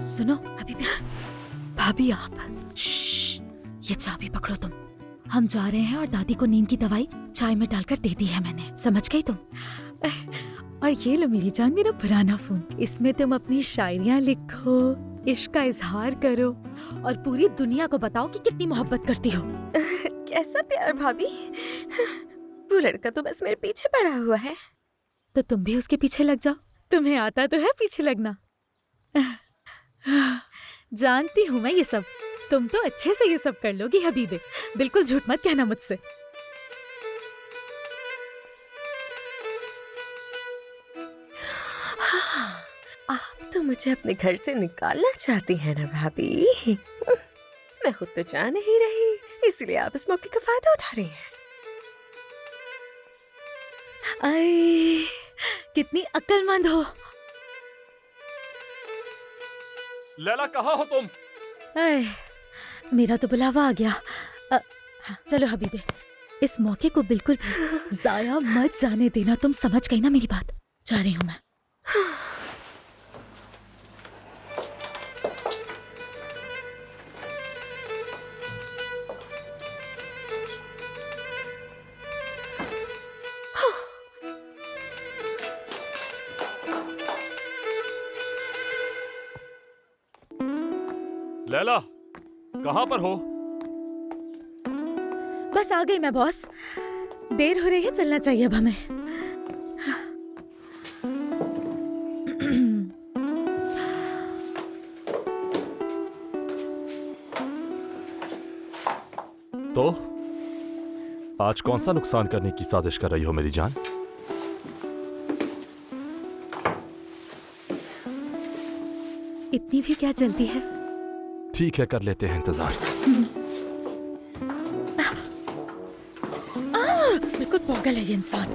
सुनो अभी भी। भाभी आप ये चाबी पकड़ो तुम। हम जा रहे हैं और दादी को नींद की दवाई चाय में डालकर दे दी है मैंने, समझ गई तुम? और ये लो मेरी जान मेरा पुराना फोन, इसमें तुम अपनी शायरियाँ लिखो, इश्क का इजहार करो और पूरी दुनिया को बताओ कि कितनी मोहब्बत करती हो। कैसा प्यार भाभी, वो लड़का तो बस मेरे पीछे पड़ा हुआ है। तो तुम भी उसके पीछे लग जाओ, तुम्हें आता तो है पीछे लगना। जानती हूँ मैं ये सब, तुम तो अच्छे से ये सब कर लोगी हबीबे, बिल्कुल झूठ मत कहना मुझसे। आप तो मुझे अपने घर से निकालना चाहती हैं ना भाभी? मैं खुद तो जा नहीं रही, इसलिए आप इस मौके का फायदा उठा रही हैं। आई, कितनी अक्लमंद हो। लैला कहाँ हो तुम? आए, मेरा तो बुलावा आ गया। हाँ, चलो हबीबे, इस मौके को बिल्कुल भी जाया मत जाने देना, तुम समझ गई ना मेरी बात? जा रही हूँ मैं। लैला कहाँ पर हो? बस आ गई मैं बॉस, देर हो रही है, चलना चाहिए अब हमें। तो आज कौन सा नुकसान करने की साजिश कर रही हो मेरी जान? इतनी भी क्या जल्दी है? ठीक है, कर लेते हैं इंतजार। बिल्कुल पागल है ये इंसान।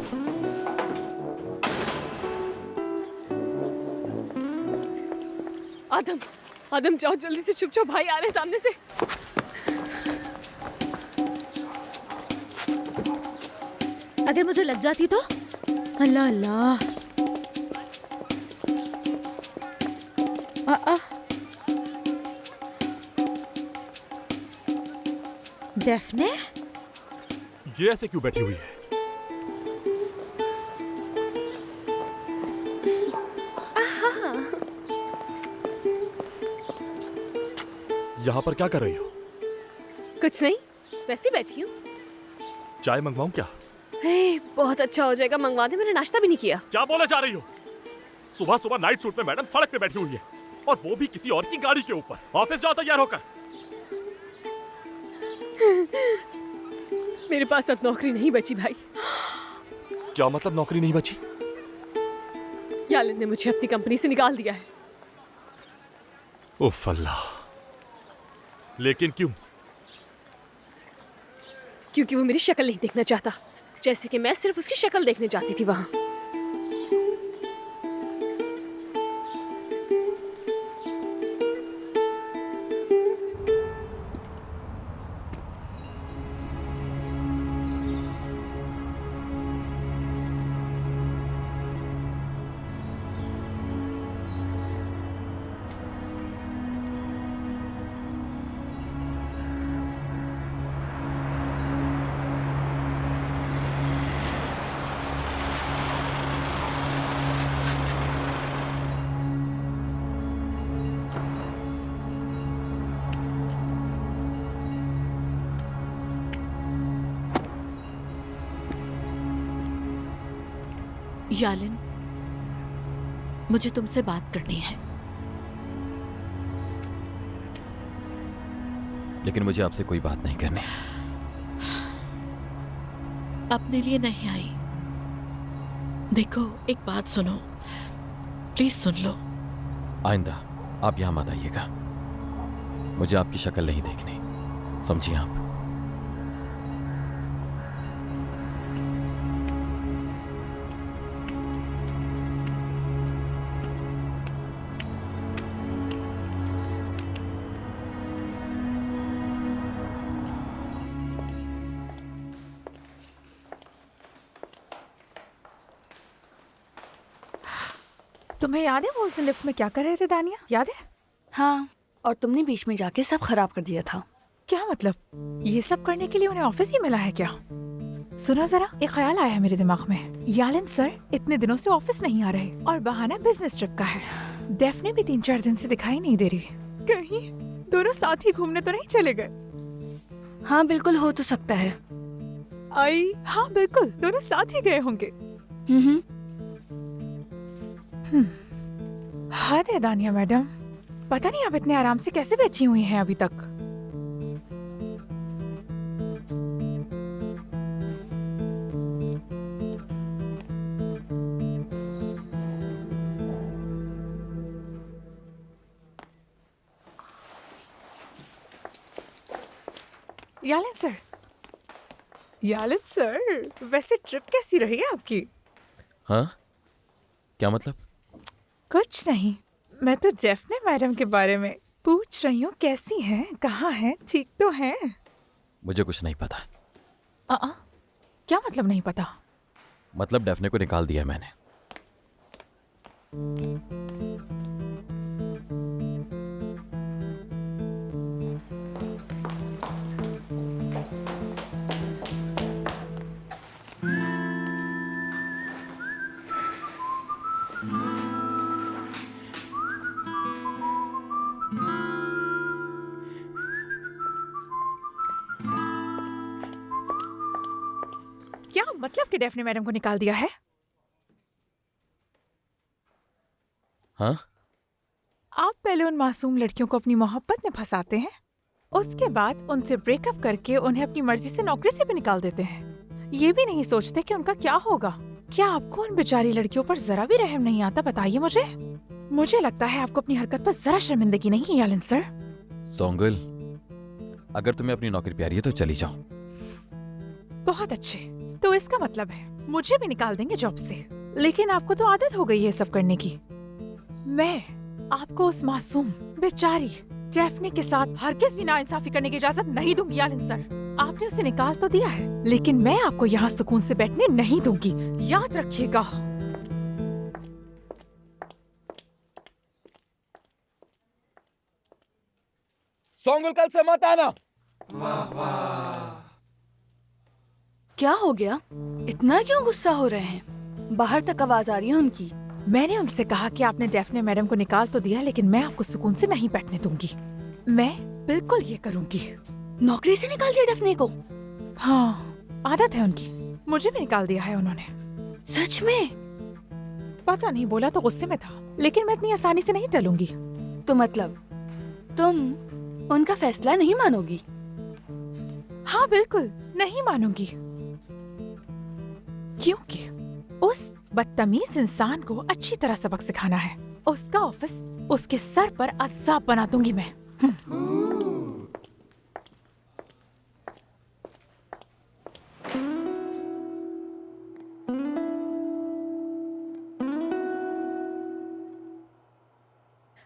आदम, आदम जाओ जल्दी से, छुप जाओ, भाई आ रहे हैं सामने से। अगर मुझे लग जाती तो? अल्लाह अल्लाह। डेफने? ये ऐसे क्यों बैठी हुई है? यहाँ पर क्या कर रही हो? कुछ नहीं, वैसे बैठी हूँ। चाय मंगवाऊं क्या? बहुत अच्छा हो जाएगा, मंगवा दे, मैंने नाश्ता भी नहीं किया। क्या बोले जा रही हो? सुबह सुबह नाइट सूट में मैडम सड़क पे बैठी हुई है, और वो भी किसी और की गाड़ी के ऊपर। ऑफिस जाओ तैयार होकर। मेरे पास अब नौकरी नहीं बची भाई। क्या मतलब नौकरी नहीं बची? यालिन ने मुझे अपनी कंपनी से निकाल दिया है। उफ अल्लाह, लेकिन क्यों? क्योंकि वो मेरी शक्ल नहीं देखना चाहता, जैसे कि मैं सिर्फ उसकी शक्ल देखने जाती थी वहां। यालिन, मुझे तुमसे बात करनी है। लेकिन मुझे आपसे कोई बात नहीं करनी। अपने लिए नहीं आई। देखो, एक बात सुनो, प्लीज सुन लो। आइंदा आप यहाँ मत आइएगा, मुझे आपकी शक्ल नहीं देखनी, समझिए आप? तुम्हें याद है वो उस लिफ्ट में क्या कर रहे थे दानिया? याद है? हाँ, और तुमने बीच में जाके सब खराब कर दिया था। क्या मतलब? ये सब करने के लिए उन्हें ऑफिस ही मिला है क्या? सुनो जरा, एक ख्याल आया है मेरे दिमाग में। यालिन सर इतने दिनों से ऑफिस नहीं आ रहे और बहाना बिजनेस ट्रिप का है। डेफने भी 3-4 दिन से दिखाई नहीं दे रही। कहीं दोनों साथ ही घूमने तो नहीं चले गए? हाँ बिल्कुल, हो तो सकता है। हाँ बिल्कुल, दोनों साथ ही गए होंगे। हद है दानिया मैडम, पता नहीं आप इतने आराम से कैसे बैठी हुई हैं अभी तक। यालिन सर, वैसे ट्रिप कैसी रही है आपकी? हाँ, क्या मतलब? कुछ नहीं, मैं तो डेफने मैडम के बारे में पूछ रही हूँ। कैसी हैं, कहाँ हैं, ठीक तो हैं? मुझे कुछ नहीं पता। क्या मतलब नहीं पता? मतलब डेफने को निकाल दिया मैंने। क्या मतलब कि डेफने मैडम को निकाल दिया है? हाँ? आप पहले उन मासूम लड़कियों को अपनी मोहब्बत में फंसाते हैं, उसके बाद उनसे ब्रेकअप करके उन्हें अपनी मर्जी से नौकरी से भी निकाल देते हैं। ये भी नहीं सोचते कि उनका क्या होगा। क्या आपको उन बेचारी लड़कियों पर जरा भी रहम नहीं आता? बताइए मुझे। मुझे लगता है आपको अपनी हरकत पर जरा शर्मिंदगी नहीं है यालिन सर। सोंगल, अगर तुम्हें अपनी नौकरी प्यारी है तो चली जाओ। बहुत अच्छे, तो इसका मतलब है मुझे भी निकाल देंगे जॉब से। लेकिन आपको तो आदत हो गई है सब करने की। मैं आपको उस मासूम बेचारी डेफने के साथ हरगिज भी नाइंसाफी करने की इजाजत नहीं दूंगी यालिन सर। आपने उसे निकाल तो दिया है, लेकिन मैं आपको यहाँ सुकून से बैठने नहीं दूंगी, याद रखिएगा। सोंगल, कल से मत आना। क्या हो गया? इतना क्यों गुस्सा हो रहे हैं? बाहर तक आवाज आ रही है उनकी। मैंने उनसे कहा कि आपने डेफने मैडम को निकाल तो दिया, लेकिन मैं आपको सुकून से नहीं बैठने दूंगी। मैं बिल्कुल ये करूंगी। नौकरी से निकाल दिया डेफने को? हाँ, आदत है उनकी। मुझे भी निकाल दिया है उन्होंने। सच में? पता नहीं, बोला तो गुस्से में था, लेकिन मैं इतनी आसानी से नहीं टलूंगी। तो मतलब तुम उनका फैसला नहीं मानोगी? हाँ बिल्कुल नहीं मानूंगी, क्योंकि उस बदतमीज इंसान को अच्छी तरह सबक सिखाना है। उसका ऑफिस उसके सर पर अज़ाब बना दूंगी मैं।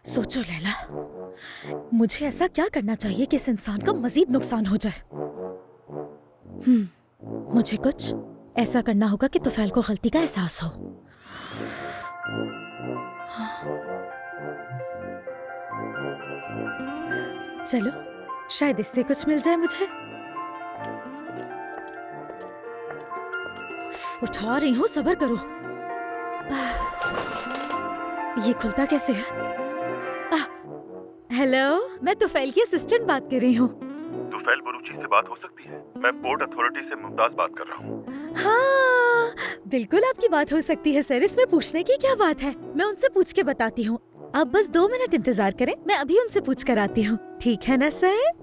सोचो लैला, मुझे ऐसा क्या करना चाहिए कि इस इंसान का मजीद नुकसान हो जाए? मुझे कुछ ऐसा करना होगा कि तुफैल को गलती का एहसास हो। चलो, शायद इससे कुछ मिल जाए मुझे। उठा रही हूँ, सब्र करो। ये खुलता कैसे है? हेलो, मैं तुफैल की असिस्टेंट बात कर रही हूँ। तुफैल बरूची से बात हो सकती है? मैं पोर्ट अथॉरिटी से मुमताज बात कर रहा हूँ। हाँ, बिल्कुल आपकी बात हो सकती है सर। इसमें पूछने की क्या बात है? मैं उनसे पूछ के बताती हूँ। आप बस 2 मिनट इंतजार करें, मैं अभी उनसे पूछ कर आती हूँ। ठीक है ना सर?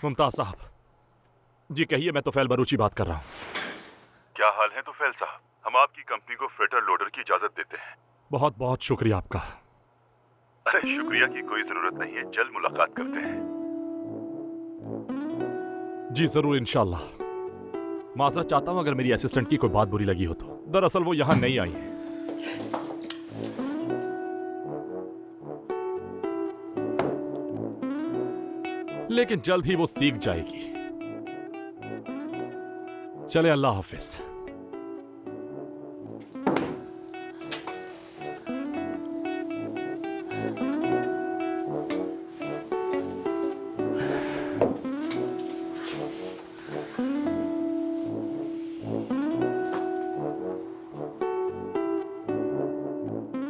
मुमताज साहब जी, कहिए। मैं तुफैल बरूची बात कर रहा हूँ। क्या हाल है तुफैल साहब? हम आपकी कंपनी को फ्रेटर लोडर की इजाजत देते हैं। बहुत बहुत शुक्रिया आपका। अरे शुक्रिया की कोई जरूरत नहीं है, जल्द मुलाकात करते हैं। जी जरूर, इंशाल्लाह। माजरत चाहता हूँ अगर मेरी असिस्टेंट की कोई बात बुरी लगी हो तो। दरअसल वो यहाँ नहीं आई है। लेकिन जल्द ही वो सीख जाएगी। चले, अल्लाह हाफिज।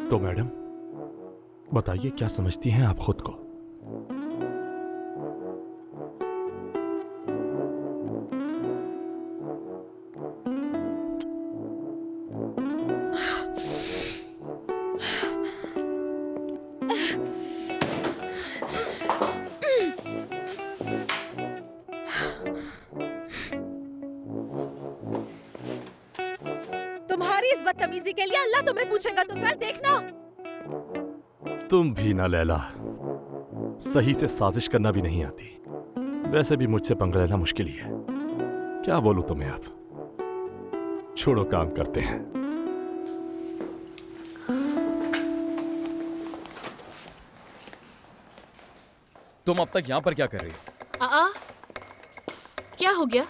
तो मैडम बताइए, क्या समझती हैं आप खुद को? तुम्हारी इस बदतमीजी के लिए अल्लाह तुम्हें पूछेगा तो फिर देखना। तुम भी ना लैला, सही से साजिश करना भी नहीं आती। वैसे भी मुझसे पंगा लेना मुश्किल ही है। क्या बोलूं तुम्हें अब, छोड़ो, काम करते हैं। तुम अब तक यहाँ पर क्या कर रही हो? क्या हो गया?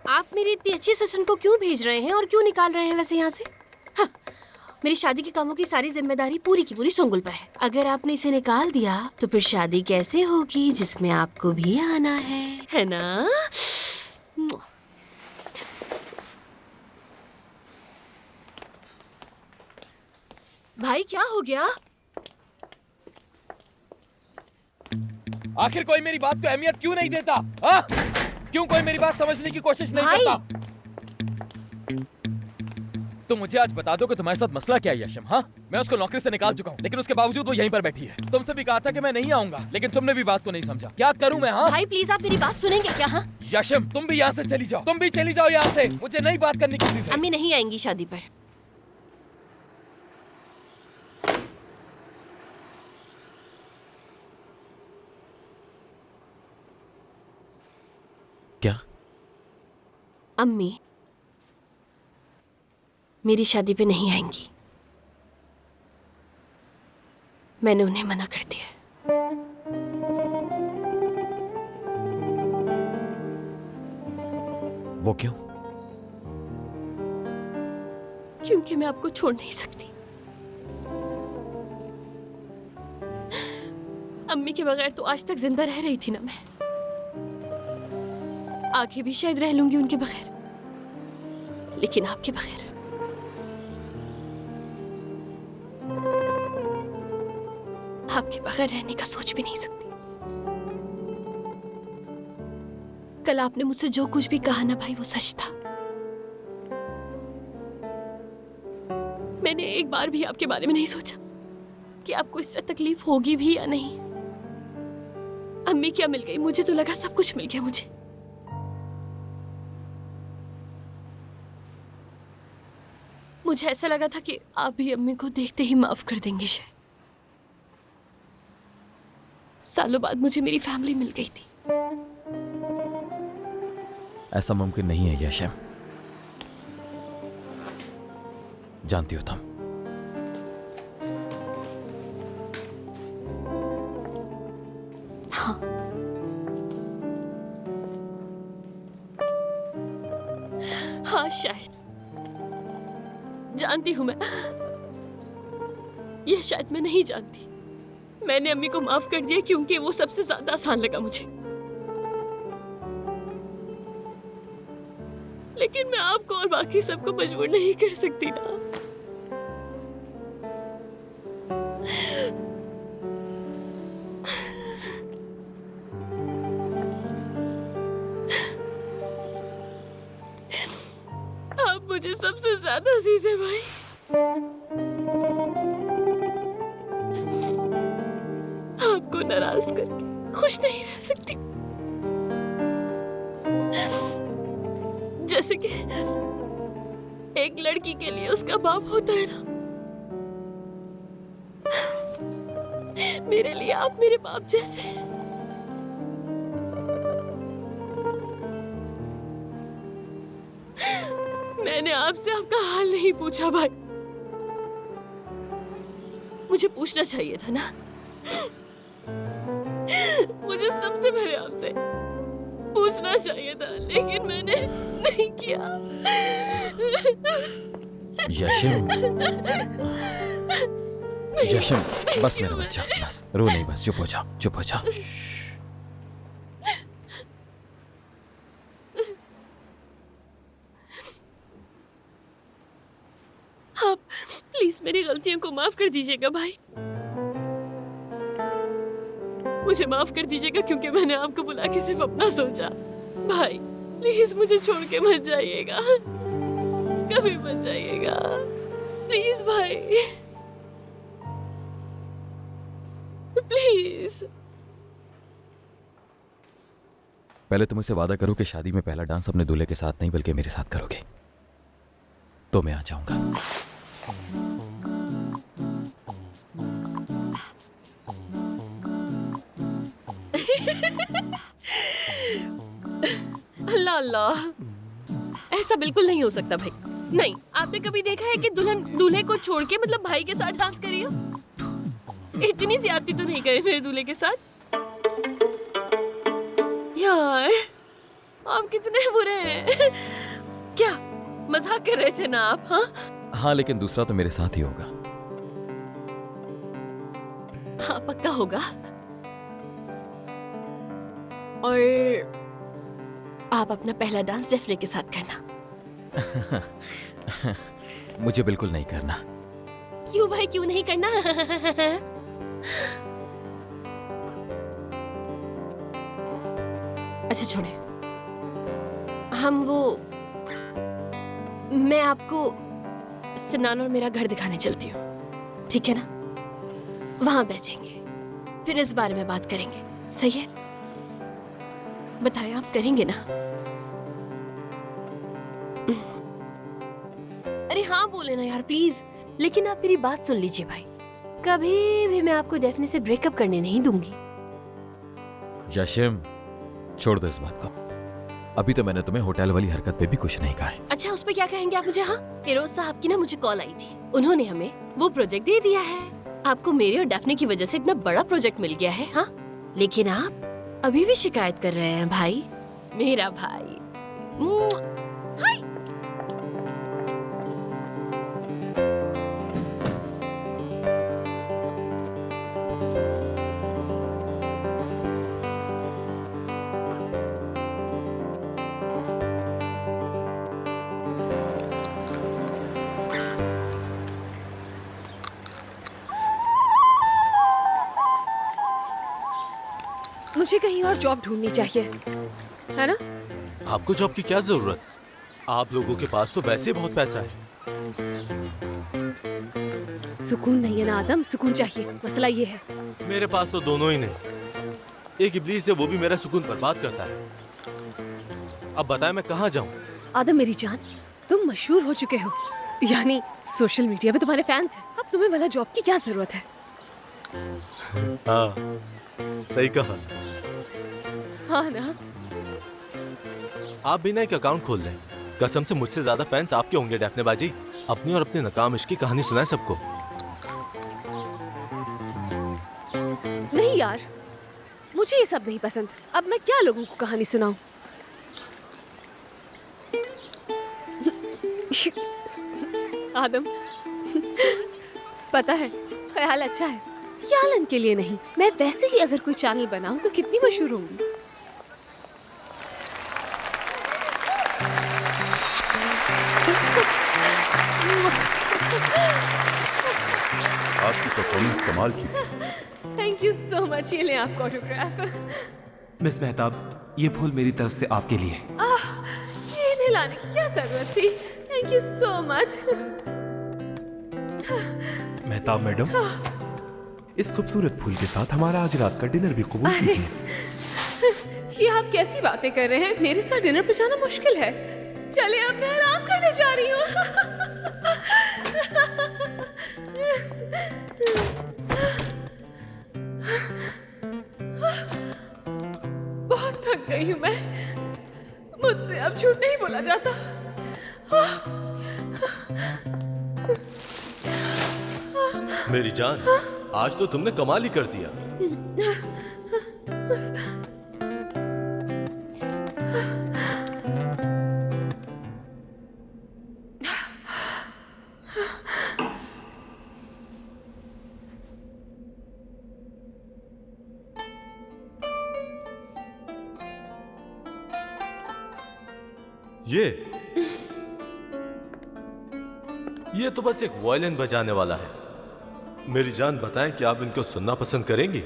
आप मेरी इतनी अच्छी असिस्टेंट को क्यों भेज रहे हैं और क्यों निकाल रहे हैं वैसे यहाँ से? हाँ, मेरी शादी के कामों की सारी जिम्मेदारी पूरी की पूरी सुंगुल पर है। अगर आपने इसे निकाल दिया तो फिर शादी कैसे होगी जिसमें आपको भी आना है ना? भाई क्या हो गया? आखिर कोई मेरी बात को अहमियत क्यों नहीं देता? हाँ? क्यों कोई मेरी बात समझने की कोशिश नहीं करता? तो मुझे आज बता दो कि तुम्हारे साथ मसला क्या है यशम? हाँ, मैं उसको नौकरी से निकाल चुका हूँ, लेकिन उसके बावजूद वो यहीं पर बैठी है। तुमसे भी कहा था कि मैं नहीं आऊंगा, लेकिन तुमने भी बात को नहीं समझा। क्या करूँ मैं? हाँ भाई प्लीज आप मेरी बात सुनेंगे क्या? हाँ यशम, तुम भी यहाँ से चली जाओ। तुम भी चली जाओ यहाँ से, मुझे नहीं बात करनी किसी से। अम्मी नहीं आएंगी शादी पर। क्या? अम्मी मेरी शादी पे नहीं आएंगी। मैंने उन्हें मना कर दिया। वो क्यों? क्योंकि मैं आपको छोड़ नहीं सकती। अम्मी के बगैर तो आज तक जिंदा रह रही थी ना मैं, आगे भी शायद रह लूंगी उनके बगैर, लेकिन आपके बगैर आपके बगैर रहने का सोच भी नहीं सकती। कल आपने मुझसे जो कुछ भी कहा ना भाई, वो सच था। मैंने एक बार भी आपके बारे में नहीं सोचा कि आपको इससे तकलीफ होगी भी या नहीं। अम्मी क्या मिल गई? मुझे तो लगा सब कुछ मिल गया मुझे। मुझे ऐसा लगा था कि आप भी अम्मी को देखते ही माफ कर देंगे शायद। सालों बाद मुझे मेरी फैमिली मिल गई थी। ऐसा मुमकिन नहीं है यशम, जानती हो तुम। हाँ, हाँ शायद जानती हूं मैं। ये शायद मैं नहीं जानती। मैंने अम्मी को माफ कर दिया क्योंकि वो सबसे ज्यादा आसान लगा मुझे। लेकिन मैं आपको और बाकी सबको मजबूर नहीं कर सकती ना। आप मुझे सबसे ज्यादा अजीज है भाई। आपको नाराज करके खुश नहीं रह सकती। जैसे कि एक लड़की के लिए उसका बाप होता है ना, मेरे लिए आप मेरे बाप जैसे हैं। मैंने आपसे आपका हाल नहीं पूछा भाई, मुझे पूछना चाहिए था ना। मुझे सबसे पहले आपसे पूछना चाहिए था, लेकिन मैंने नहीं किया। यशम, यशम, बस मेरा बच्चा, बस रो नहीं, बस चुप हो जा, चुप हो जा। आप प्लीज मेरी गलतियों को माफ कर दीजिएगा भाई। मुझे माफ कर दीजिएगा क्योंकि मैंने आपको बुला के सिर्फ अपना सोचा। भाई प्लीज मुझे छोड़ के मत जाइएगा, कभी मत जाइएगा, प्लीज भाई, प्लीज। पहले तुम मुझसे वादा करो कि शादी में पहला डांस अपने दूल्हे के साथ नहीं बल्कि मेरे साथ करोगे, तो मैं आ जाऊंगा। अल्लाह अल्लाह, ऐसा बिल्कुल नहीं हो सकता भाई। नहीं, आपने कभी देखा है कि दुल्हन दूल्हे को छोड़ के मतलब भाई के साथ डांस करी हो? इतनी ज्यादती तो नहीं करे मेरे दूल्हे के साथ। यार आप कितने बुरे हैं। क्या मजाक कर रहे थे ना आप? हाँ, लेकिन दूसरा तो मेरे साथ ही होगा। हाँ पक्का होगा। और आप अपना पहला डांस डेफने के साथ करना। मुझे बिल्कुल नहीं करना। क्यों भाई, क्यों नहीं करना? अच्छा छोड़े, मैं आपको सिनान और मेरा घर दिखाने चलती हूँ, ठीक है ना? वहां बैठेंगे, फिर इस बारे में बात करेंगे, सही है? बताएं, आप करेंगे ना? अरे हाँ बोले ना यार प्लीज। लेकिन आप मेरी बात सुन लीजिए भाई, कभी भी मैं आपको डेफने से ब्रेकअप करने नहीं दूंगी। यशम, छोड़ दो इस बात को। अभी तो मैंने तुम्हें होटल वाली हरकत पे भी कुछ नहीं कहा है। अच्छा, उस पे क्या कहेंगे आप मुझे? हाँ, फिरोज साहब की ना मुझे कॉल आई थी, उन्होंने हमें वो प्रोजेक्ट दे दिया है। आपको मेरे और डेफने की वजह से इतना बड़ा प्रोजेक्ट मिल गया है। हाँ, लेकिन आप अभी भी शिकायत कर रहे हैं भाई, मेरा भाई। हाय। मुझे कहीं और जॉब ढूंढनी चाहिए, है ना? आपको जॉब की क्या जरूरत? आप लोगों के पास तो वैसे बहुत पैसा है। सुकून नहीं है ना आदम, सुकून चाहिए, मसला ये है। मेरे पास तो दोनों ही नहीं। एक इब्लीस है, वो भी मेरा सुकून बर्बाद करता है। अब बताएं मैं कहाँ जाऊँ? आदम मेरी जान, तुम मशहूर हो चुके हो, यानी सोशल मीडिया पे तुम्हारे फैंस हैं। अब तुम्हें भला जॉब की क्या जरूरत है? हाँ, सही कहा। हाँ ना? आप भी ना एक अकाउंट खोल लें। कसम से मुझसे ज्यादा फैंस आपके होंगे डेफने बाजी। अपनी और अपने नाकाम इश्क की कहानी सुनाए सबको। नहीं यार, मुझे ये सब नहीं पसंद। अब मैं क्या लोगों को कहानी सुनाऊं? आदम, पता है ख्याल अच्छा है, ख्यालन के लिए नहीं। मैं वैसे ही अगर कोई चैनल बनाऊं तो कितनी मशहूर होंगी। आपकी परफॉर्मेंस कमाल की थी। Thank you so much. ये ले आपका ऑटोग्राफ। मिस मेहताब, ये फूल मेरी तरफ से आपके लिए। ये इन्हें लाने की क्या जरूरत थी? Thank you so much. Mehtab madam, इस खूबसूरत फूल के साथ हमारा आज रात का डिनर भी कबूल कीजिए। ये आप कैसी बातें कर रहे हैं? मेरे साथ डिनर पर जाना मुश्किल है। चलिए अब मैं आराम करने जा रही हूँ। बहुत थक गई हूँ मैं, मुझसे अब झूठ नहीं बोला जाता। मेरी जान, आज तो तुमने कमाल ही कर दिया। ये तो बस एक वायलिन बजाने वाला है। मेरी जान, बताएं कि आप इनको सुनना पसंद करेंगी?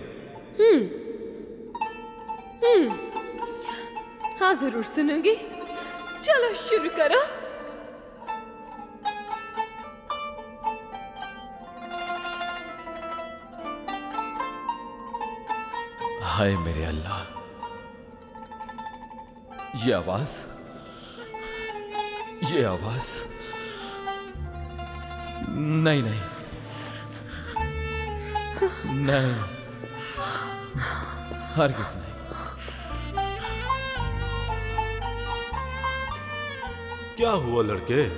हाँ जरूर सुनूंगी। चलो शुरू करो। हाय मेरे अल्लाह, ये आवाज, ये आवाज, नहीं नहीं नहीं, हरगिज़ नहीं। क्या हुआ लड़के,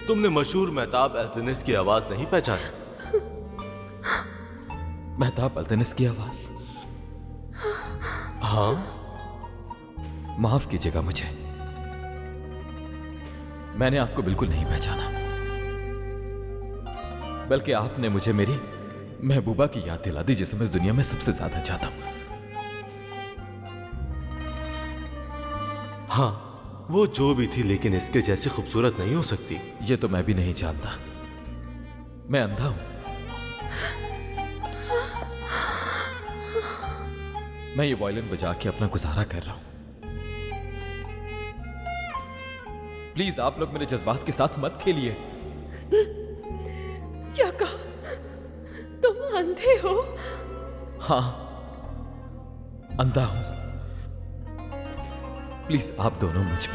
तुमने मशहूर मेहताब अल्तनिस की आवाज नहीं पहचानी? मेहताब अल्तनिस की आवाज? हाँ, माफ कीजिएगा मुझे, मैंने आपको बिल्कुल नहीं पहचाना, बल्कि आपने मुझे मेरी महबूबा की याद दिला दी, जिसे मैं इस दुनिया में सबसे ज्यादा चाहता हूं। हाँ, वो जो भी थी, लेकिन इसके जैसी खूबसूरत नहीं हो सकती। ये तो मैं भी नहीं जानता, मैं अंधा हूं। मैं ये वायलिन बजा के अपना गुजारा कर रहा हूं। प्लीज आप लोग मेरे जज्बात के साथ मत खेलिए। क्या कहा? तुम अंधे हो? हाँ, अंधा हूं। प्लीज आप दोनों मुझ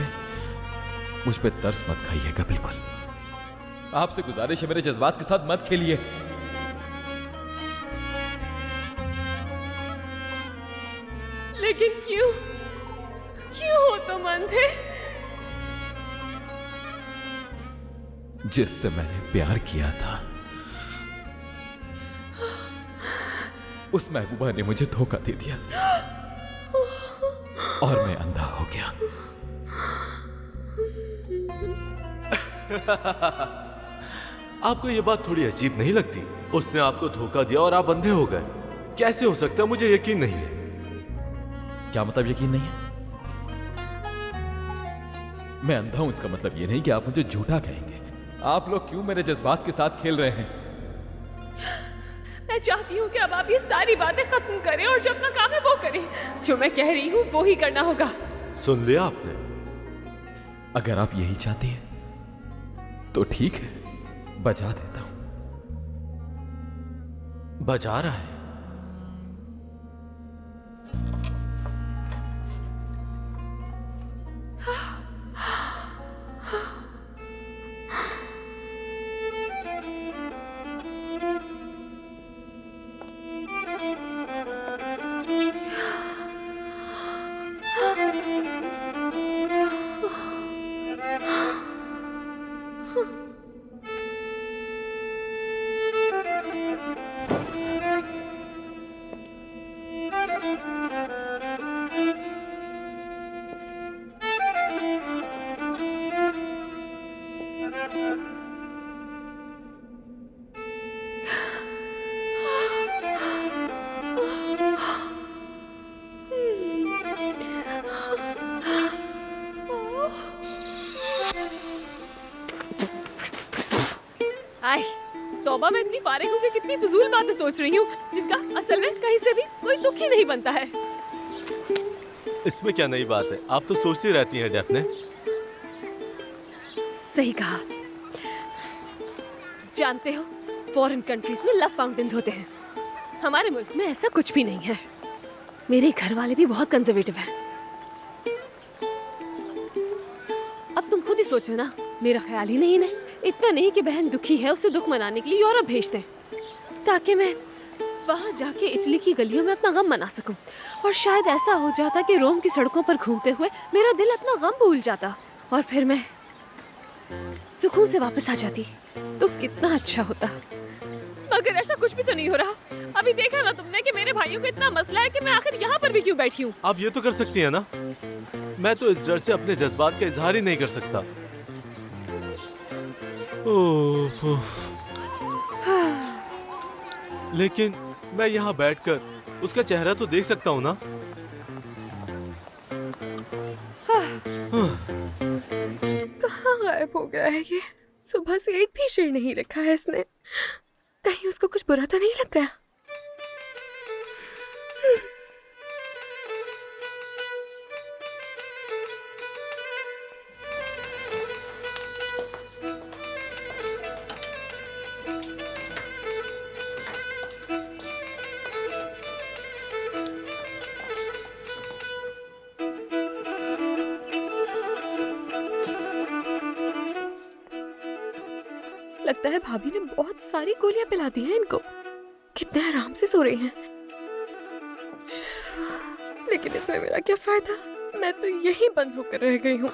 पे तरस मत खाइएगा, बिल्कुल। आपसे गुजारिश है, मेरे जज्बात के साथ मत खेलिए। लेकिन क्यों? क्यों हो तुम अंधे? जिससे मैंने प्यार किया था, उस महबूबा ने मुझे धोखा दे दिया और मैं अंधा हो गया। आपको ये बात थोड़ी अजीब नहीं लगती? उसने आपको धोखा दिया और आप अंधे हो गए। कैसे हो सकता है? मुझे यकीन नहीं है। क्या मतलब यकीन नहीं है? मैं अंधा हूं इसका मतलब ये नहीं कि आप मुझे झूठा कहेंगे। आप लोग क्यों मेरे जज्बात के साथ खेल रहे हैं? मैं चाहती हूँ कि अब आप ये सारी बातें खत्म करें और जो अपना काम है वो करें। जो मैं कह रही हूँ वो ही करना होगा। सुन लिया आपने? अगर आप यही चाहती हैं तो ठीक है, बजा देता हूं। बजा रहा है? आय, तौबा, मैं इतनी फारिग हूँ कि कितनी फिजूल बातें सोच रही हूँ जिनका असल में कहीं से भी कोई दुख ही नहीं बनता है। इसमें क्या नई बात है? आप तो सोचती रहती हैं डेफने। सही कहा। जानते हो, फॉरेन कंट्रीज में लव फाउंटेन्स होते हैं। हमारे मुल्क में ऐसा कुछ भी नहीं है। मेरे घर वाले भी बहुत कंजर्वेटिव हैं। अब तुम खुद ही सोचो ना, मेरा ख्याल ही नहीं है। इतना नहीं कि बहन दुखी है, उसे दुख मनाने के लिए यूरोप भेज दें ताकि मैं वहां जाके इटली की गलियों में अपना गम मना सकूं। और शायद ऐसा हो जाता कि रोम की सड़कों पर घूमते हुए मेरा दिल अपना गम भूल जाता और फिर मैं सुकून से वापस आ जाती। तो कितना अच्छा होता। अगर ऐसा कुछ भी तो नहीं हो रहा। अभी देखा ना तुमने कि मेरे भाइयों को इतना मसला है कि मैं आखिर यहाँ पर भी क्यों बैठी हूँ। आप ये तो कर सकती है ना। मैं तो इस डर से अपने जज्बात का इजहार ही नहीं कर सकता। उफ, उफ। लेकिन मैं यहाँ बैठकर उसका चेहरा तो देख सकता हूँ ना। कहाँ गायब हो गया है ये? सुबह से एक भी शेर नहीं लिखा है इसने। कहीं उसको कुछ बुरा तो नहीं लग गया? लगता है भाभी ने बहुत सारी गोलियां पिला दी हैं इनको। कितने आराम से सो रहे हैं। लेकिन इसमें मेरा क्या फायदा? मैं तो यहीं बंद होकर रह गई हूँ।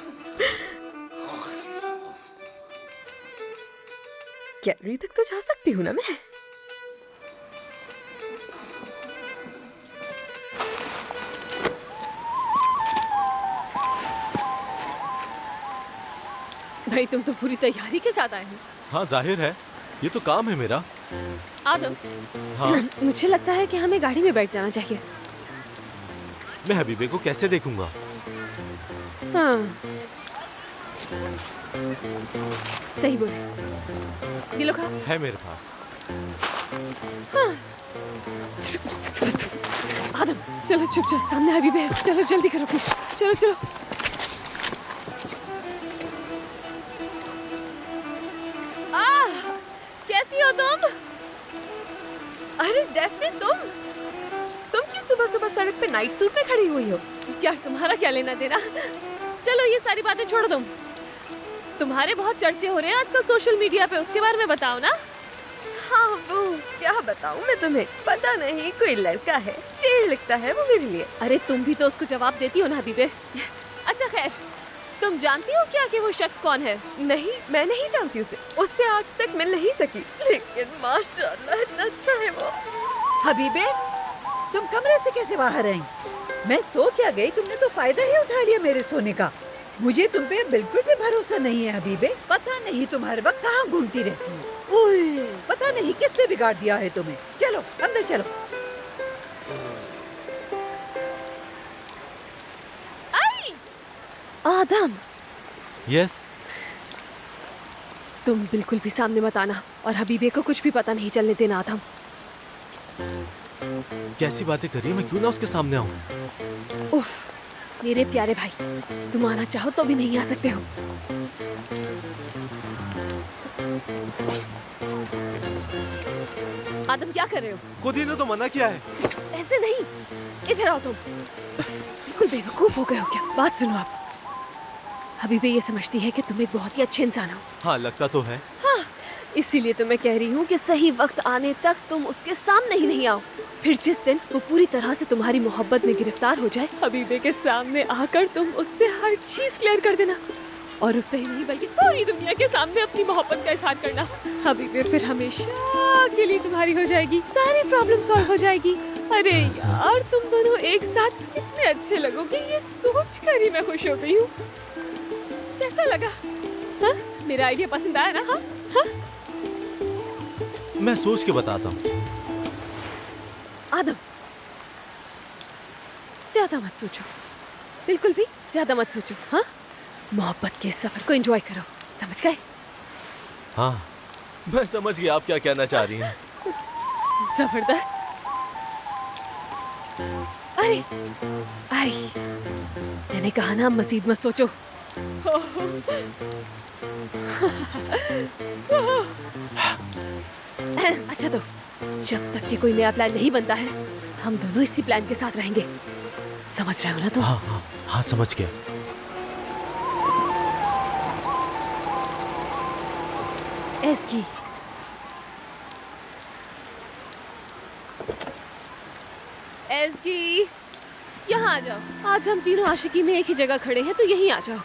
गैलरी तक तो जा सकती हूँ ना मैं। भाई तुम तो पूरी तैयारी के साथ आए हो। हाँ जाहिर है, ये तो काम है मेरा। आदम, हाँ मुझे लगता है कि हमें गाड़ी में बैठ जाना चाहिए। मैं हबीबे को कैसे देखूंगा? हाँ सही बोले। ये लो खा। है मेरे पास। हाँ। आदम चलो चुपचाप, सामने हबीब है। चलो जल्दी करो कुछ। चलो चलो। कैसी हो तुम? अरे डेफने तुम क्यों सुबह सुबह सड़क पे नाइट सूट में खड़ी हुई हो? यार तुम्हारा क्या लेना देना। चलो ये सारी बातें छोड़ तुम। तुम्हारे बहुत चर्चे हो रहे हैं आजकल सोशल मीडिया पे, उसके बारे में बताओ ना। हाँ वो क्या बताऊँ मैं तुम्हें? पता नहीं, कोई लड़का है, शेर लिखता है वो मेरे लिए। अरे तुम भी तो उसको जवाब देती हो ना हबीबे। अच्छा खैर, तुम जानती हो क्या कि वो शख्स कौन है? नहीं, मैं नहीं जानती उसे। उससे आज तक मिल नहीं सकी, लेकिन माशाल्लाह इतना अच्छा है वो। हबीबे, तुम कमरे से कैसे बाहर आई? मैं सो क्या गई, तुमने तो फायदा ही उठा लिया मेरे सोने का। मुझे तुम पे बिल्कुल भी भरोसा नहीं है हबीबे। पता नहीं तुम हर वक्त कहाँ घूमती रहती हो। ओए, पता नहीं किसने बिगाड़ दिया है तुम्हें। चलो अंदर चलो। आदम। यस। तुम बिल्कुल भी सामने मत आना और हबीबे को कुछ भी पता नहीं चलने देना आदम। कैसी बातें कर रही है? मैं क्यों ना उसके सामने आऊं? उफ मेरे प्यारे भाई, तुम आना चाहो तो भी नहीं आ सकते हो। आदम क्या कर रहे हो? खुद ही ने तो मना किया है। ऐसे नहीं, इधर आओ तुम। बिल्कुल बेवकूफ हो गए हो क्या? बात सुनो आप। हबीबे ये समझती है कि तुम एक बहुत ही अच्छे इंसान हो। हाँ लगता तो है। हाँ, इसीलिए तो मैं कह रही हूँ कि सही वक्त आने तक तुम उसके सामने ही नहीं आओ। फिर जिस दिन वो पूरी तरह से तुम्हारी मोहब्बत में गिरफ्तार हो जाए, हबीबे के सामने आकर तुम उससे हर चीज क्लियर कर देना। और उससे ही नहीं बल्कि पूरी दुनिया के सामने अपनी मोहब्बत का इजहार करना। हबीबे फिर हमेशा के लिए तुम्हारी हो जाएगी, सारी प्रॉब्लम सॉल्व हो जाएगी। अरे यार तुम दोनों एक साथ कितने अच्छे लगोगे, ये सोच कर ही मैं खुश हो गई हूँ। कैसा लगा? हाँ? मेरा आइडिया पसंद आया ना? हाँ? हाँ? मैं सोच के बताता हूँ। आदम ज्यादा मत सोचो, बिल्कुल भी ज्यादा मत सोचो। हाँ, मोहब्बत के सफर को एंजॉय करो, समझ गए? हाँ मैं समझ गया आप क्या कहना चाह रही हैं। जबरदस्त। अरे आई, मैंने कहा ना मजीद मत सोचो। अच्छा तो जब तक कि कोई नया प्लान नहीं बनता है, हम दोनों इसी प्लान के साथ रहेंगे। समझ रहे हो ना तुम? हाँ हाँ हाँ समझ गया। एस्की, एस्की, यहाँ आ जाओ। आज हम तीनों आशिकी में एक ही जगह खड़े हैं, तो यहीं आ जाओ।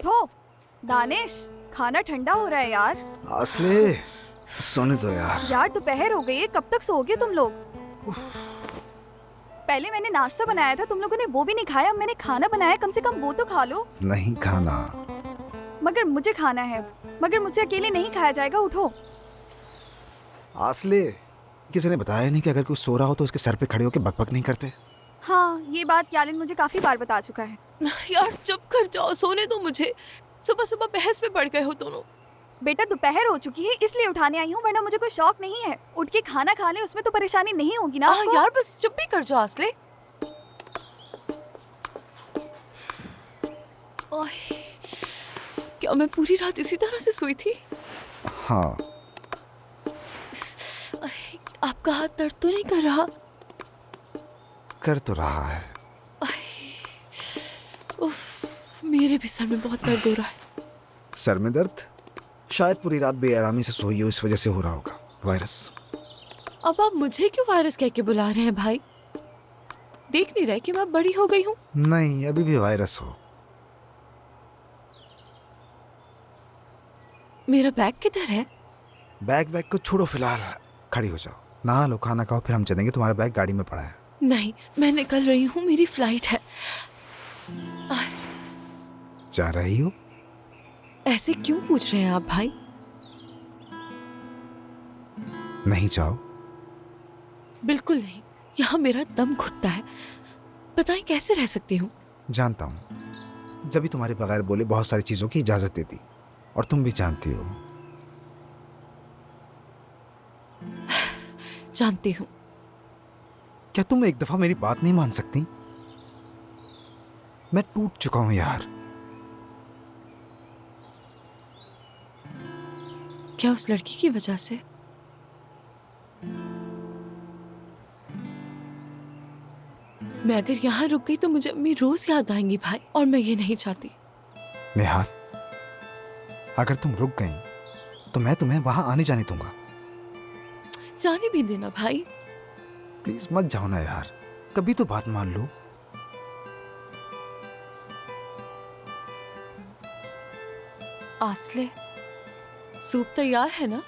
उठो। दानिश, खाना ठंडा हो रहा है यार। आसले, सोने दो यार। यार दोपहर हो गई है, कब तक सोओगे तुम लोग? पहले मैंने नाश्ता बनाया था, तुम लोगों ने वो भी नहीं खाया। मैंने खाना बनाया, कम से कम वो तो खा लो। नहीं खाना। मगर मुझे खाना है, मगर मुझसे अकेले नहीं खाया जाएगा। उठो। आसले, किसी ने बताया नहीं कि अगर कोई सो रहा हो तो उसके सर पे खड़े होकर बकबक नहीं करते? हाँ, ये बात यालिन मुझे काफी बार बता चुका है। यार चुप कर जाओ, सोने दो मुझे। सुबह सुबह बहस में पड़ गए हो दोनों। बेटा दोपहर हो चुकी है इसलिए उठाने आई हूँ, वरना मुझे कोई शौक नहीं है। उठ के खाना खा ले, उसमें तो परेशानी नहीं होगी ना आपको? यार बस चुप भी कर जाओ आसले। क्या मैं पूरी रात इसी तरह से सोई थी? हाँ। आपका हाथ दर्द तो नहीं कर रहा? कर तो रहा है। उफ, मेरे भी सर में बहुत दर्द हो रहा है। सर में दर्द? शायद पूरी रात बेआरामी से सोई हो, इस वजह से हो रहा होगा। वायरस। अब आप मुझे क्यों वायरस कह के बुला रहे हैं भाई? देख नहीं रहे कि मैं बड़ी हो गई हूँ? नहीं, अभी भी वायरस हो। मेरा बैग किधर है? बैग को छोड़ो फिलहाल, खड़ी हो जाओ, नहा लो, खाना खाओ, फिर हम चलेंगे। तुम्हारा बैग गाड़ी में पड़ा है। नहीं, मैं निकल रही हूँ, मेरी फ्लाइट है। जा रही हो? ऐसे क्यों पूछ रहे हैं आप भाई? नहीं जाओ। बिल्कुल नहीं, यहाँ मेरा दम घुटता है। बताएं कैसे रह सकती हूँ? जानता हूँ, जब भी तुम्हारे बगैर बोले बहुत सारी चीजों की इजाजत देती, और तुम भी जानती हो। जानती हूँ। क्या तुम एक दफा मेरी बात नहीं मान सकती? मैं टूट चुका हूं यार। क्या उस लड़की की वजह से? मैं अगर यहाँ रुक गई तो मुझे अम्मी रोज याद आएंगी भाई, और मैं ये नहीं चाहती। निहाल, अगर तुम रुक गई तो मैं तुम्हें वहां आने जाने दूंगा। जाने भी देना भाई। प्लीज मत जाओ ना यार, कभी तो बात मान लो। आसले, सूप तैयार है ना?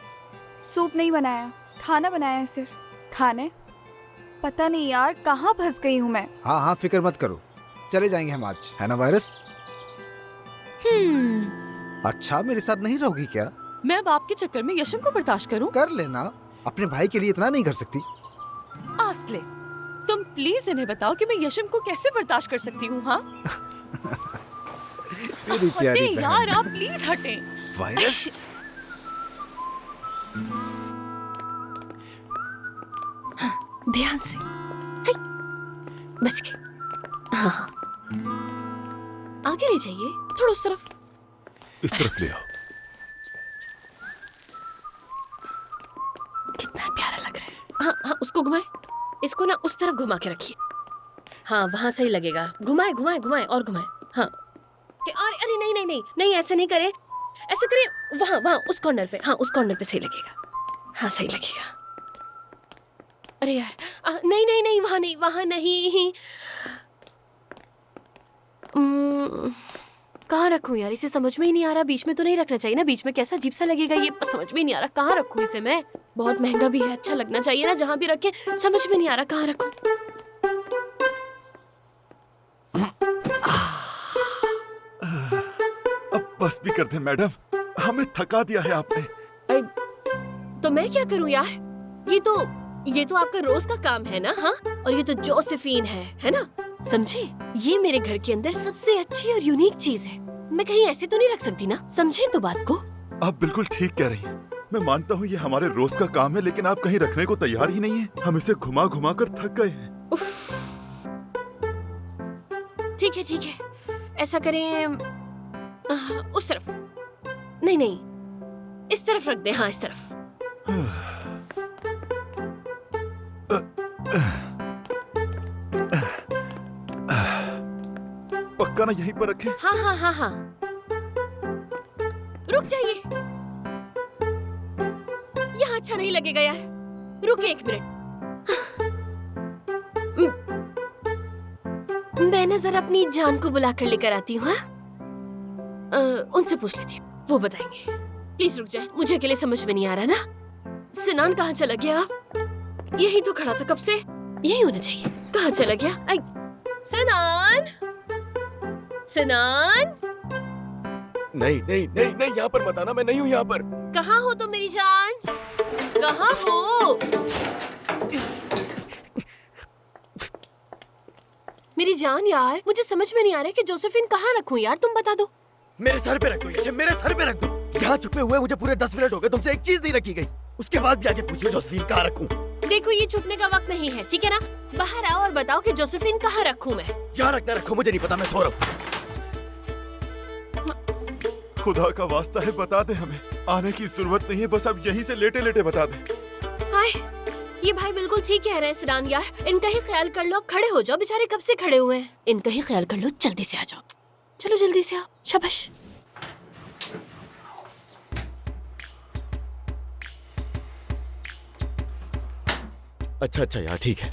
सूप नहीं बनाया, खाना बनाया है सिर्फ। खाने? पता नहीं यार कहाँ फंस गई हूँ मैं। हाँ हाँ, फिक्र मत करो, चले जाएंगे हम आज, है ना वायरस? अच्छा, मेरे साथ नहीं रहोगी क्या? मैं अब आपके चक्कर में यशम को बर्दाश्त करूं? कर लेना, अपने भाई के लिए इतना नहीं कर सकती? आसले, तुम प्लीज इन्हें बताओ कि मैं यशम को कैसे बर्दाश्त कर सकती हूँ। हाँ मेरी प्यारी बहन। यार आप प्लीज हटें। वायरस, ध्यान से। बच गए। हाँ, आगे ले जाइए, थोड़ा उस तरफ। इस तरफ ले आओ। कितना प्यारा लग रहा है। हाँ हाँ, उसको घुमाए, इसको ना उस तरफ घुमा के रखिए। हाँ, वहाँ सही लगेगा। घुमाए घुमाए घुमाए और घुमाए। हाँ, अरे नहीं नहीं नहीं नहीं, ऐसे नहीं करे, ऐसे करिए। वहाँ वहाँ उस कॉर्नर पे, हाँ उस कॉर्नर पे सही लगेगा। हाँ सही लगेगा। अरे यार, नहीं नहीं नहीं, वहाँ नहीं, वहाँ नहीं। कहाँ रखूँ यार, इसे समझ में ही नहीं आ रहा। बीच में तो नहीं रखना चाहिए ना, बीच में कैसा अजीब सा लगेगा, ये समझ में नहीं आ रहा। कहाँ रखूँ इसे मैं? बहुत महंगा भी है, अच्छा लगना चाहिए ना जहाँ भी रखे। समझ में नहीं आ रहा कहाँ रखूँ। अब बस भी कर दे मैडम, हमें थका दिया है आपने। तो मैं क्या करूँ यार? ये तो आपका रोज का काम है ना। हाँ, और ये तो जोसेफीन है ना? समझे? ये मेरे घर के अंदर सबसे अच्छी और यूनिक चीज है। मैं कहीं ऐसे तो नहीं रख सकती ना, समझे तो बात को? आप बिल्कुल ठीक कह रही हैं। मैं मानता हूँ ये हमारे रोज का काम है, लेकिन आप कहीं रखने को तैयार ही नहीं है। हम इसे घुमा घुमा कर थक गए हैं। ठीक है, ऐसा करें, उस तरफ नहीं, इस तरफ रख दे। हाँ, इस तरफ। पक्का ना यहीं पर रखें? हाँ। रुक जाइए, यहाँ अच्छा नहीं लगेगा यार। रुके 1 मिनट, मैं ना जरा अपनी जान को बुला कर लेकर आती हूँ। हाँ, उनसे पूछ लेती हूँ, वो बताएंगे। प्लीज रुक जाए, मुझे अकेले समझ में नहीं आ रहा ना। सिनान कहाँ चला गया? यही तो खड़ा था कब से, यही होना चाहिए। कहाँ चला गया? सिनान, सिनान। नहीं नहीं नहीं नहीं, यहाँ पर मत आना, मैं नहीं हूँ यहाँ पर। कहाँ हो तुम मेरी जान? कहाँ हो मेरी जान? यार मुझे समझ में नहीं आ रहा है कि जोसेफिन कहाँ रखूं यार, तुम बता दो। मेरे सर पे रख दो यशम, मेरे सर पे रख दो। यहाँ छुपे हुए मुझे पूरे 10 मिनट हो गए, तुमसे एक चीज नहीं रखी गई, उसके बाद भी आके पूछो जोसेफिन कहाँ रखूं। देखो ये छुपने का वक्त नहीं है, ठीक है ना? बाहर आओ और बताओ कि जोसेफिन कहाँ रखूं मैं। यहाँ रखना रखो, मुझे नहीं पता, मैं सो रहा हूँ। खुदा का वास्ता है बता दे, हमें आने की जरूरत नहीं है, बस अब यहीं से लेटे लेटे बता दे। हाय, ये भाई बिल्कुल ठीक कह रहे हैं सिनान यार, इनका ही ख्याल कर लो। अब खड़े हो जाओ, बेचारे कब से खड़े हुए हैं। इनका ही ख्याल कर लो, जल्दी से आ जाओ। चलो जल्दी से आओ, शाबाश। अच्छा यार ठीक है।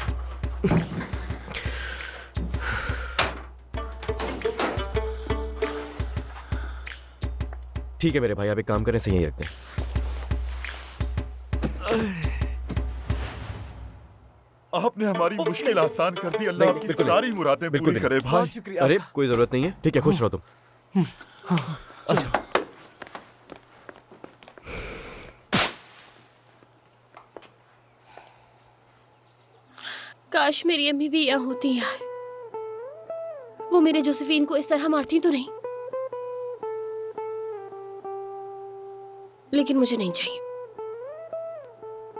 ठीक है मेरे भाई, आप एक काम करें, से यहीं रखते हैं। आपने हमारी मुश्किल आसान कर दी। अल्लाह आपकी सारी मुरादें पूरी करे भाई। अरे कोई जरूरत नहीं है, ठीक है, खुश रहो तुम। अच्छा। काश मेरी अम्मी भी यहाँ होती यार, वो मेरे जोसेफिन को इस तरह मारती तो नहीं। लेकिन मुझे नहीं चाहिए,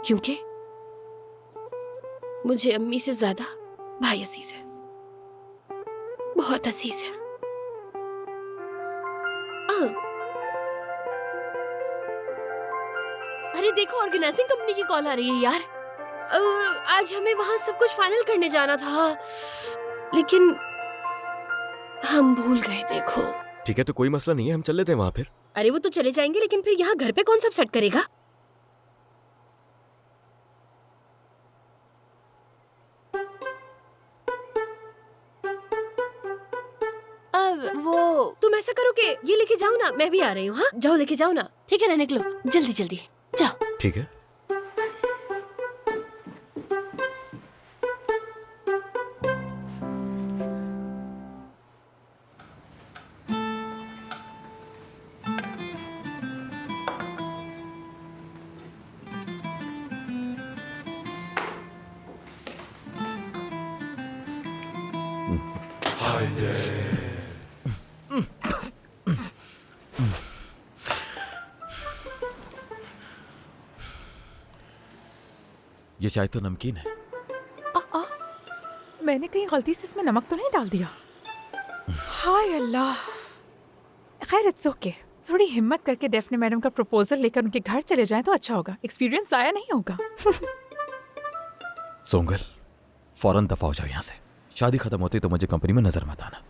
क्योंकि मुझे अम्मी से ज्यादा भाई अजीज है, बहुत अजीज है। अरे देखो, ऑर्गेनाइजिंग कंपनी की कॉल आ रही है यार। आज हमें वहां सब कुछ फाइनल करने जाना था, लेकिन हम भूल गए। देखो ठीक है, तो कोई मसला नहीं है, हम चल लेते हैं वहां फिर। अरे वो तो चले जाएंगे, लेकिन फिर यहाँ घर पे कौन सब सेट करेगा? अब वो तुम ऐसा करो कि ये लेके जाओ ना, मैं भी आ रही हूँ। हाँ जाओ, लेके जाओ ना, ठीक है ना? निकलो जल्दी जल्दी, जाओ। ठीक है। ये चाय तो नमकीन है। मैंने कहीं गलती से इसमें नमक तो नहीं डाल दिया? हाय अल्लाह। खैर इट्स ओके। थोड़ी हिम्मत करके डेफने मैडम का प्रपोजल लेकर उनके घर चले जाएं तो अच्छा होगा, एक्सपीरियंस आया नहीं होगा। सोंगल, फौरन दफा हो जाओ यहाँ से। शादी खत्म होती तो मुझे कंपनी में नजर मत आना।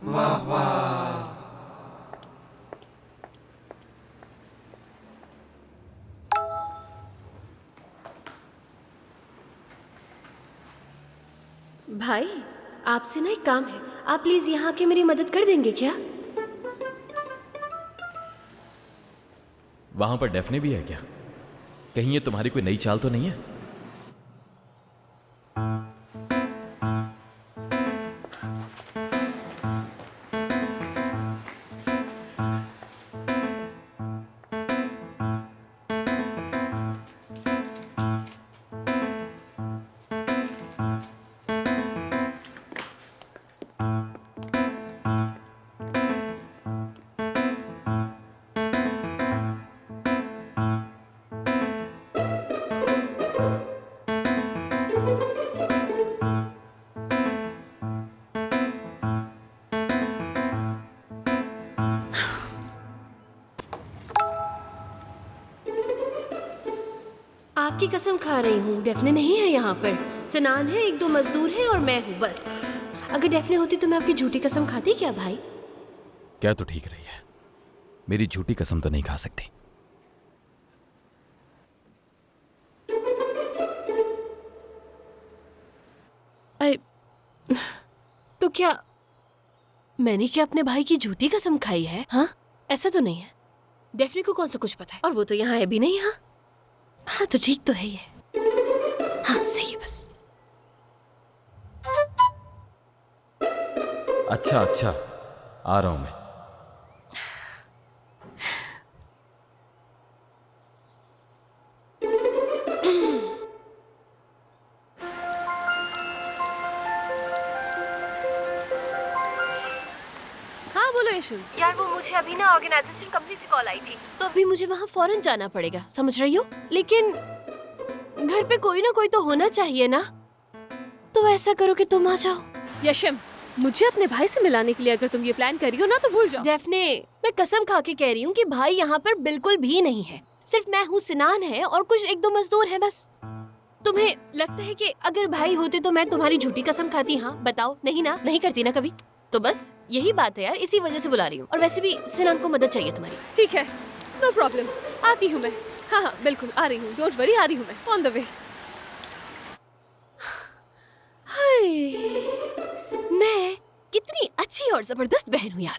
वाह वाह। भाई आपसे ना एक काम है, आप प्लीज यहाँ आके मेरी मदद कर देंगे क्या? वहां पर डेफने भी है क्या? कहीं ये तुम्हारी कोई नई चाल तो नहीं है? आपकी कसम खा रही हूँ, डेफने नहीं है यहाँ पर। सिनान है, एक दो मजदूर हैं और मैं हूँ बस। अगर डेफने होती तो मैं आपकी झूठी कसम खाती क्या भाई? क्या तो ठीक रही है, मेरी झूठी कसम तो नहीं खा सकती। अरे तो क्या मैंने क्या अपने भाई की झूठी कसम खाई है? हाँ ऐसा तो नहीं है। डेफनी को कौन सा कुछ पता है, और वो तो यहाँ है भी नहीं। हाँ हाँ तो ठीक तो है ये। हाँ सही है बस। अच्छा अच्छा, आ रहा हूं मैं। हाँ बोलो यशु। यार वो मुझे अभी ना ऑर्गेनाइजेशन कंपनी से कॉल आई थी, तो अभी मुझे वहाँ फौरन जाना पड़ेगा, समझ रही हो? लेकिन घर पे कोई ना कोई तो होना चाहिए ना, तो ऐसा करो कि तुम आ जाओ। यशम, मुझे अपने भाई से मिलाने के लिए अगर तुम ये प्लान कर रही हो ना तो भूल जाओ। डेफने, मैं कसम खा के कह रही हूँ कि भाई यहाँ पर बिल्कुल भी नहीं है। सिर्फ मैं हूँ, सिनान है और कुछ एक दो मजदूर हैं बस। तुम्हें लगता है कि अगर भाई होते तो मैं तुम्हारी झूठी कसम खाती? हाँ बताओ, नहीं ना, नहीं करती ना कभी। तो बस यही बात है यार, इसी वजह से बुला रही हूँ। और वैसे भी सिनान को मदद चाहिए तुम्हारी। ठीक है, नो प्रॉब्लम, आती हूँ मैं। हाँ हाँ बिल्कुल आ रही हूँ, डोंट वरी, आ रही हूँ मैं, ऑन द वे। हाय, मैं कितनी अच्छी और जबरदस्त बहन हूँ यार।